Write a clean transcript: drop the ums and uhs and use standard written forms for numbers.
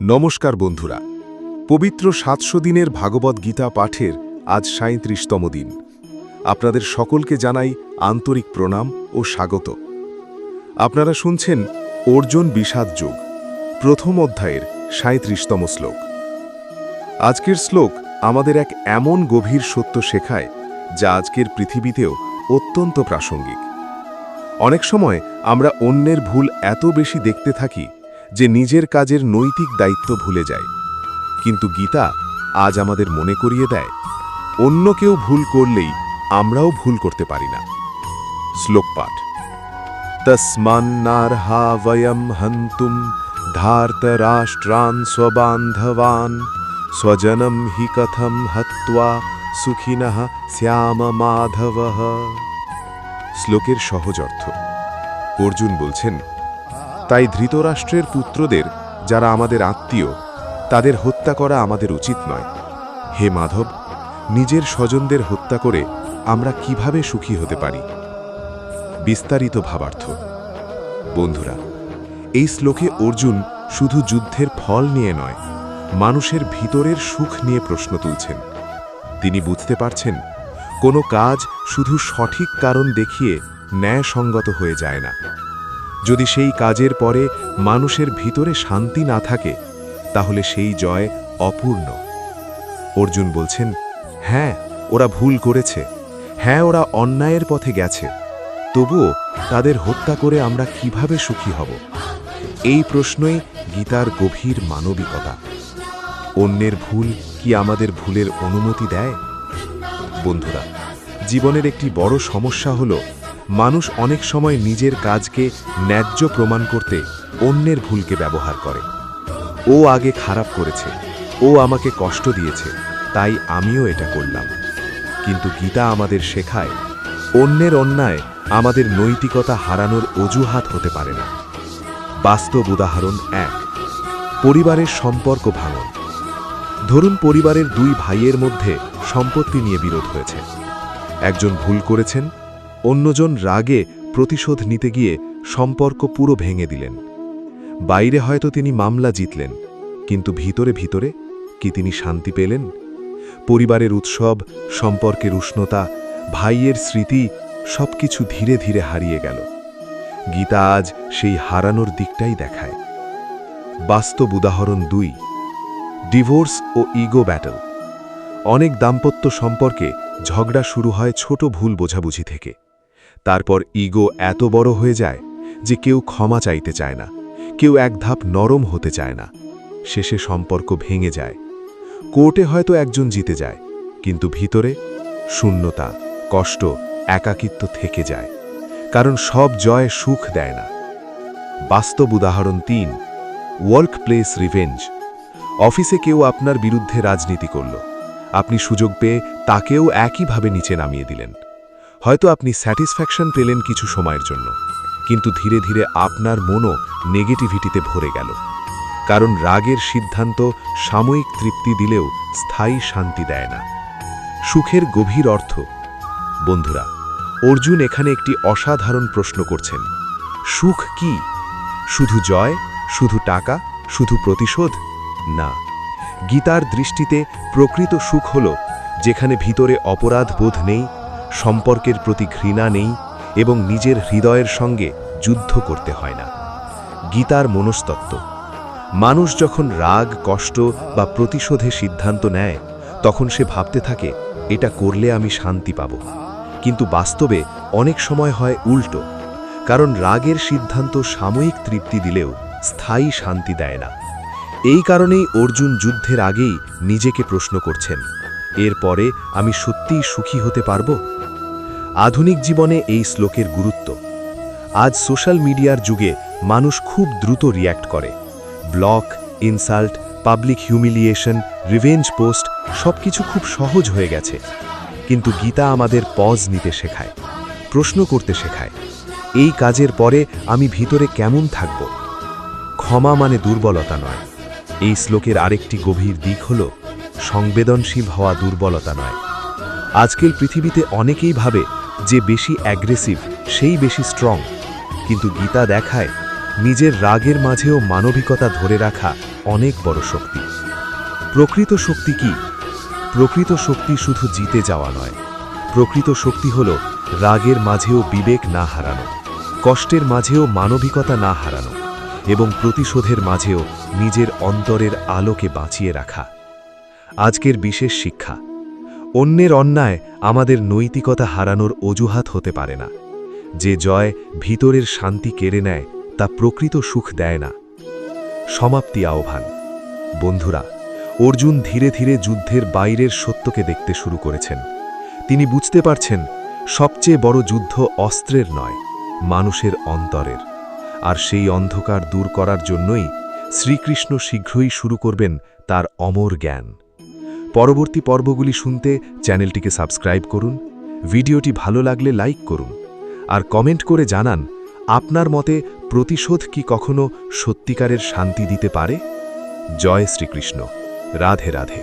নমস্কার বন্ধুরা, পবিত্র ৭০০ দিনের ভাগবত গীতা পাঠের আজ ৩৭তম দিন। আপনাদের সকলকে জানাই আন্তরিক প্রণাম ও স্বাগত। আপনারা শুনছেন অর্জুন বিষাদ যোগ, প্রথম অধ্যায়ের ৩৭তম শ্লোক। আজকের শ্লোক আমাদের এক এমন গভীর সত্য শেখায় যা আজকের পৃথিবীতেও অত্যন্ত প্রাসঙ্গিক। অনেক সময় আমরা অন্যের ভুল এত বেশি দেখতে থাকি যে নিজের কাজের নৈতিক দায়িত্ব ভুলে যায়। কিন্তু গীতা আজ আমাদের মনে করিয়ে দেয়, অন্য কেউ ভুল করলেই আমরাও ভুল করতে পারি না। শ্লোক পাঠ: তস্মান্নার্হা বয়ম হন্তুম ধার্তরাষ্ট্রান স্ববান্ধবান স্বজনম হি কথম হত্বা সুখিনঃ শ্যাম মাধবঃ। শ্লোকের সহজ অর্থ: অর্জুন বলছেন, তাই ধৃতরাষ্ট্রের পুত্রদের, যারা আমাদের আত্মীয়, তাদের হত্যা করা আমাদের উচিত নয়। হে মাধব, নিজের স্বজনদের হত্যা করে আমরা কিভাবে সুখী হতে পারি? বিস্তারিত ভাবার্থ। বন্ধুরা, এই শ্লোকে অর্জুন শুধু যুদ্ধের ফল নিয়ে নয়, মানুষের ভিতরের সুখ নিয়ে প্রশ্ন তুলছেন। তিনি বুঝতে পারছেন, কোনো কাজ শুধু সঠিক কারণ দেখিয়ে ন্যায়সঙ্গত হয়ে যায় না। যদি সেই কাজের পরে মানুষের ভিতরে শান্তি না থাকে, তাহলে সেই জয় অপূর্ণ। অর্জুন বলছেন, হ্যাঁ, ওরা ভুল করেছে, হ্যাঁ, ওরা অন্যায়ের পথে গেছে, তবুও তাদের হত্যা করে আমরা কিভাবে সুখী হব? এই প্রশ্নই গীতার গভীর মানবিকতা। অন্যের ভুল কি আমাদের ভুলের অনুমতি দেয়? বন্ধুরা, জীবনের একটি বড় সমস্যা হলো, মানুষ অনেক সময় নিজের কাজকে ন্যায্য প্রমাণ করতে অন্যের ভুলকে ব্যবহার করে। ও আগে খারাপ করেছে, ও আমাকে কষ্ট দিয়েছে, তাই আমিও এটা করলাম। কিন্তু গীতা আমাদের শেখায়, অন্যের অন্যায় আমাদের নৈতিকতা হারানোর অজুহাত হতে পারে না। বাস্তব উদাহরণ ১, পরিবারের সম্পর্ক ভাঙন। ধরুন, পরিবারের দুই ভাইয়ের মধ্যে সম্পত্তি নিয়ে বিরোধ হয়েছে। একজন ভুল করেছেন, অন্যজন রাগে প্রতিশোধ নিতে গিয়ে সম্পর্ক পুরো ভেঙে দিলেন। বাইরে হয়তো তিনি মামলা জিতলেন, কিন্তু ভিতরে ভিতরে কি তিনি শান্তি পেলেন? পরিবারের উৎসব, সম্পর্কের উষ্ণতা, ভাইয়ের স্মৃতি সবকিছু ধীরে ধীরে হারিয়ে গেল। গীতা আজ সেই হারানোর দিকটাই দেখায়। বাস্তব উদাহরণ ২, ডিভোর্স ও ইগো ব্যাটল। অনেক দাম্পত্য সম্পর্কে ঝগড়া শুরু হয় ছোট ভুল বোঝাবুঝি থেকে। তারপর ইগো এত বড় হয়ে যায় যে কেউ ক্ষমা চাইতে চায় না, কেউ এক ধাপ নরম হতে চায় না। শেষে সম্পর্ক ভেঙে যায়। কোর্টে হয়তো একজন জিতে যায়, কিন্তু ভিতরে শূন্যতা, কষ্ট, একাকিত্ব থেকে যায়, কারণ সব জয় সুখ দেয় না। বাস্তব উদাহরণ ৩, ওয়ার্ক প্লেস রিভেঞ্জ। অফিসে কেউ আপনার বিরুদ্ধে রাজনীতি করল। আপনি সুযোগ পেয়ে তাকেও একইভাবে নিচে নামিয়ে দিলেন। হয়তো আপনি স্যাটিসফ্যাকশন পেলেন কিছু সময়ের জন্য, কিন্তু ধীরে ধীরে আপনার মনও নেগেটিভিটিতে ভরে গেল। কারণ রাগের সিদ্ধান্ত সাময়িক তৃপ্তি দিলেও স্থায়ী শান্তি দেয় না। সুখের গভীর অর্থ। বন্ধুরা, অর্জুন এখানে একটি অসাধারণ প্রশ্ন করছেন। সুখ কি? শুধু জয়? শুধু টাকা? শুধু প্রতিশোধ? না, গীতার দৃষ্টিতে প্রকৃত সুখ হল যেখানে ভিতরে অপরাধ বোধ নেই, সম্পর্কের প্রতি ঘৃণা নেই এবং নিজের হৃদয়ের সঙ্গে যুদ্ধ করতে হয় না। গীতার মনস্তত্ত্ব: মানুষ যখন রাগ, কষ্ট বা প্রতিশোধে সিদ্ধান্ত নেয়, তখন সে ভাবতে থাকে, এটা করলে আমি শান্তি পাব। কিন্তু বাস্তবে অনেক সময় হয় উল্টো, কারণ রাগের সিদ্ধান্ত সাময়িক তৃপ্তি দিলেও স্থায়ী শান্তি দেয় না। এই কারণেই অর্জুন যুদ্ধের আগেই নিজেকে প্রশ্ন করছেন, এরপরে আমি সত্যিই সুখী হতে পারব? আধুনিক জীবনে এই শ্লোকের গুরুত্ব। আজ সোশ্যাল মিডিয়ার যুগে মানুষ খুব দ্রুত রিয়্যাক্ট করে। Block, insult, public humiliation, revenge post সবকিছু খুব সহজ হয়ে গেছে। কিন্তু গীতা আমাদের পজ নিতে শেখায়, প্রশ্ন করতে শেখায়, এই কাজের পরে আমি ভিতরে কেমন থাকব? ক্ষমা মানে দুর্বলতা নয়। এই শ্লোকের আরেকটি গভীর দিক হল, সংবেদনশীল হওয়া দুর্বলতা নয়। আজকের পৃথিবীতে অনেকেই ভাবে যে বেশি অ্যাগ্রেসিভ সেই বেশি স্ট্রং, কিন্তু গীতা দেখায় নিজের রাগের মাঝেও মানবিকতা ধরে রাখা অনেক বড় শক্তি। প্রকৃত শক্তি কি? প্রকৃত শক্তি শুধু জিতে যাওয়া নয়। প্রকৃত শক্তি হল রাগের মাঝেও বিবেক না হারানো, কষ্টের মাঝেও মানবিকতা না হারানো এবং প্রতিশোধের মাঝেও নিজের অন্তরের আলোকে বাঁচিয়ে রাখা। আজকের বিশেষ শিক্ষা: অন্যের অন্যায় আমাদের নৈতিকতা হারানোর অজুহাত হতে পারে না। যে জয় ভিতরের শান্তি কেড়ে নেয় তা প্রকৃত সুখ দেয় না। সমাপ্তি আহ্বান। বন্ধুরা, অর্জুন ধীরে ধীরে যুদ্ধের বাইরের সত্যকে দেখতে শুরু করেছেন। তিনি বুঝতে পারছেন সবচেয়ে বড় যুদ্ধ অস্ত্রের নয়, মানুষের অন্তরের। আর সেই অন্ধকার দূর করার জন্যই শ্রীকৃষ্ণ শীঘ্রই শুরু করবেন তার অমর জ্ঞান। পরবর্তী পর্বগুলি শুনতে চ্যানেলটিকে সাবস্ক্রাইব করুন, ভিডিওটি ভালো লাগলে লাইক করুন, আর কমেন্ট করে জানান আপনার মতে প্রতিশোধ কি কখনো সত্যিকারের শান্তি দিতে পারে? জয় শ্রীকৃষ্ণ। রাধে রাধে।